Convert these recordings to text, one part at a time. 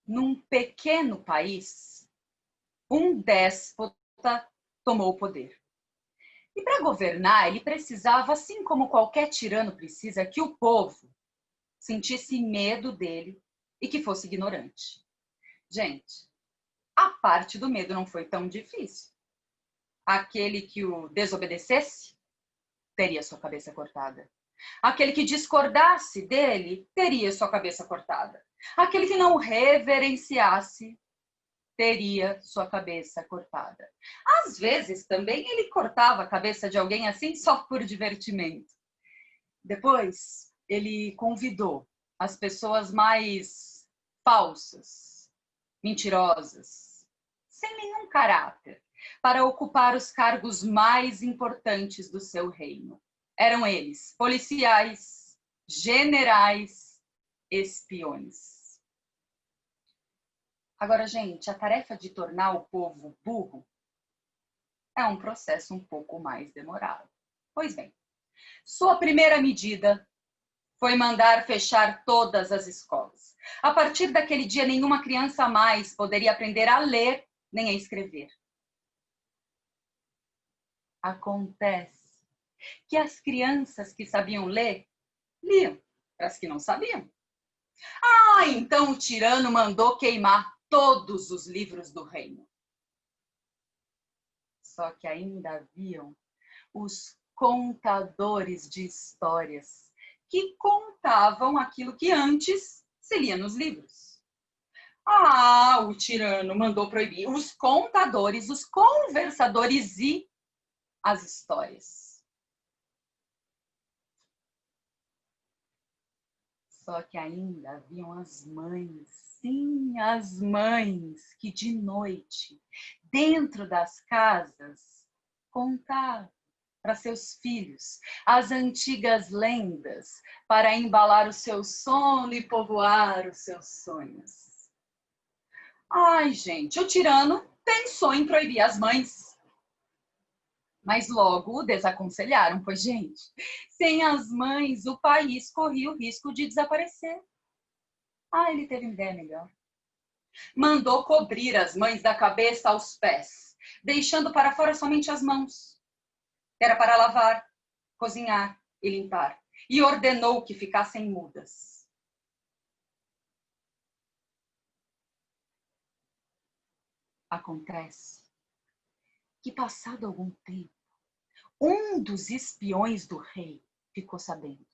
Num pequeno país, um déspota tomou o poder. E para governar, ele precisava, assim como qualquer tirano precisa, que o povo sentisse medo dele e que fosse ignorante. Gente, a parte do medo não foi tão difícil. Aquele que o desobedecesse teria sua cabeça cortada. Aquele que discordasse dele teria sua cabeça cortada. Aquele que não o reverenciasse teria sua cabeça cortada. Às vezes também ele cortava a cabeça de alguém assim só por divertimento. Depois ele convidou as pessoas mais falsas, mentirosas, sem nenhum caráter, para ocupar os cargos mais importantes do seu reino. Eram eles policiais, generais, espiões. Agora, gente, a tarefa de tornar o povo burro é um processo um pouco mais demorado. Pois bem, sua primeira medida foi mandar fechar todas as escolas. A partir daquele dia, nenhuma criança mais poderia aprender a ler nem a escrever. Acontece que as crianças que sabiam ler, liam, as que não sabiam. Então o tirano mandou queimar todos os livros do reino. Só que ainda haviam os contadores de histórias que contavam aquilo que antes se lia nos livros. O tirano mandou proibir os contadores, os conversadores e as histórias. Só que ainda haviam as mães, sim, as mães, que de noite, dentro das casas, contavam para seus filhos as antigas lendas para embalar o seu sono e povoar os seus sonhos. Gente, o tirano pensou em proibir as mães. Mas logo o desaconselharam, pois, gente, sem as mães, o país corria o risco de desaparecer. Ele teve uma ideia melhor. Mandou cobrir as mães da cabeça aos pés, deixando para fora somente as mãos. Era para lavar, cozinhar e limpar. E ordenou que ficassem mudas. Acontece que, passado algum tempo, um dos espiões do rei ficou sabendo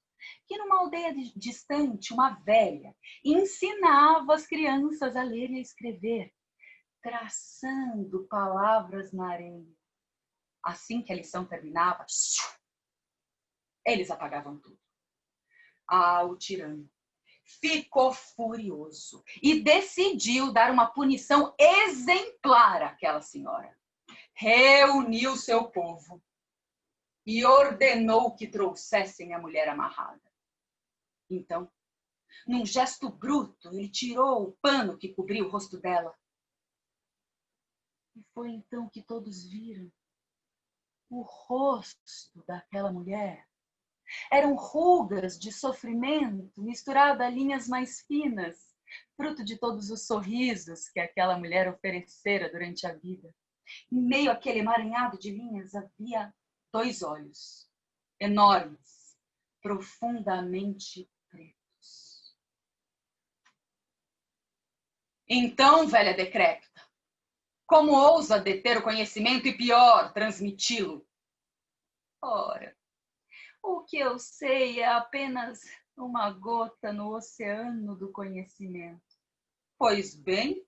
que numa aldeia distante, uma velha ensinava as crianças a ler e a escrever, traçando palavras na areia. Assim que a lição terminava, eles apagavam tudo. O tirano ficou furioso e decidiu dar uma punição exemplar àquela senhora. Reuniu seu povo e ordenou que trouxessem a mulher amarrada. Então, num gesto bruto, ele tirou o pano que cobria o rosto dela. E foi então que todos viram o rosto daquela mulher. Eram rugas de sofrimento misturado a linhas mais finas, fruto de todos os sorrisos que aquela mulher oferecera durante a vida. Em meio àquele emaranhado de linhas havia 2 olhos, enormes, profundamente pretos. Então, velha decrépita, como ousa deter o conhecimento e, pior, transmiti-lo? Ora, o que eu sei é apenas uma gota no oceano do conhecimento. Pois bem,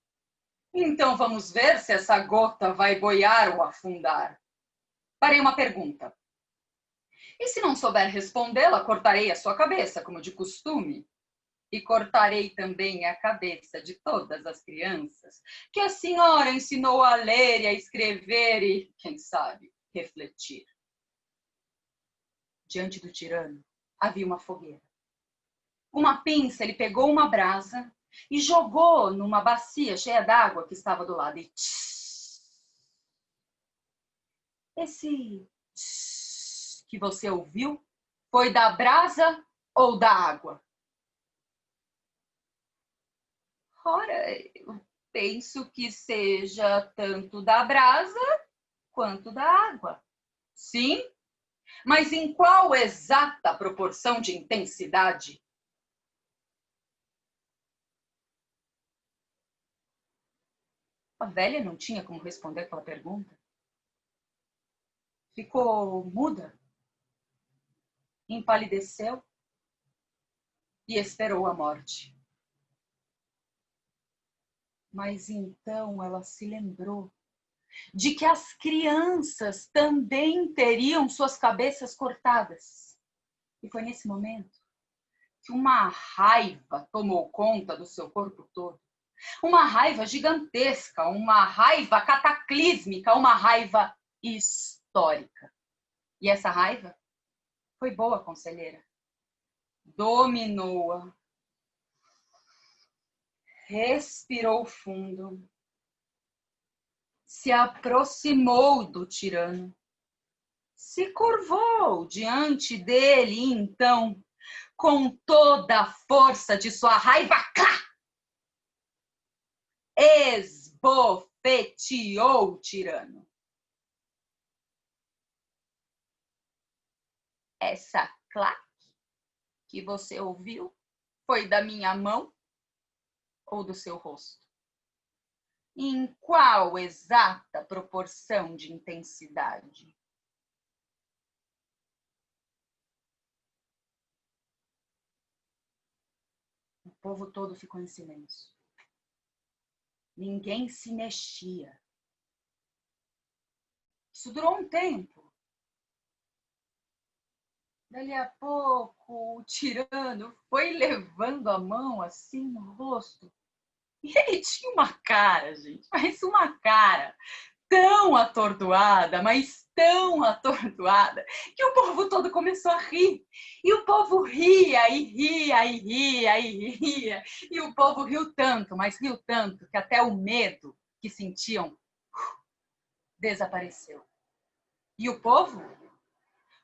então vamos ver se essa gota vai boiar ou afundar. Farei uma pergunta. E se não souber respondê-la, cortarei a sua cabeça, como de costume. E cortarei também a cabeça de todas as crianças que a senhora ensinou a ler e a escrever e, quem sabe, refletir. Diante do tirano havia uma fogueira. Com uma pinça, ele pegou uma brasa e jogou numa bacia cheia d'água que estava do lado. E esse que você ouviu foi da brasa ou da água? Ora, eu penso que seja tanto da brasa quanto da água. Sim, mas em qual exata proporção de intensidade? A velha não tinha como responder aquela pergunta. Ficou muda, empalideceu e esperou a morte. Mas então ela se lembrou de que as crianças também teriam suas cabeças cortadas. E foi nesse momento que uma raiva tomou conta do seu corpo todo. Uma raiva gigantesca, uma raiva cataclísmica, uma raiva histórica. E essa raiva foi boa, conselheira. Dominou-a. Respirou fundo. Se aproximou do tirano. Se curvou diante dele e então, com toda a força de sua raiva, esbofeteou o tirano. Essa claque que você ouviu foi da minha mão ou do seu rosto? Em qual exata proporção de intensidade? O povo todo ficou em silêncio. Ninguém se mexia. Isso durou um tempo. Dali a pouco, o tirano foi levando a mão assim no rosto. E ele tinha uma cara, gente, mas uma cara tão atordoada, mas tão atordoada, que o povo todo começou a rir. E o povo ria, e ria, e ria, e ria. E o povo riu tanto, mas riu tanto, que até o medo que sentiam desapareceu. E o povo?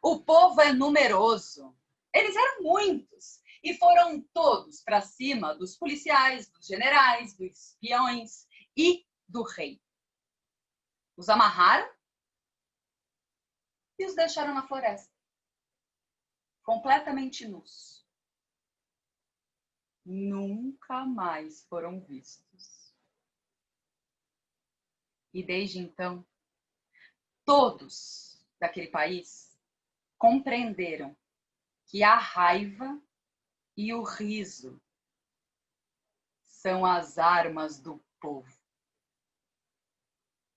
O povo é numeroso. Eles eram muitos. E foram todos para cima dos policiais, dos generais, dos espiões e do rei. Os amarraram e os deixaram na floresta, completamente nus. Nunca mais foram vistos. E desde então, todos daquele país compreenderam que a raiva e o riso são as armas do povo.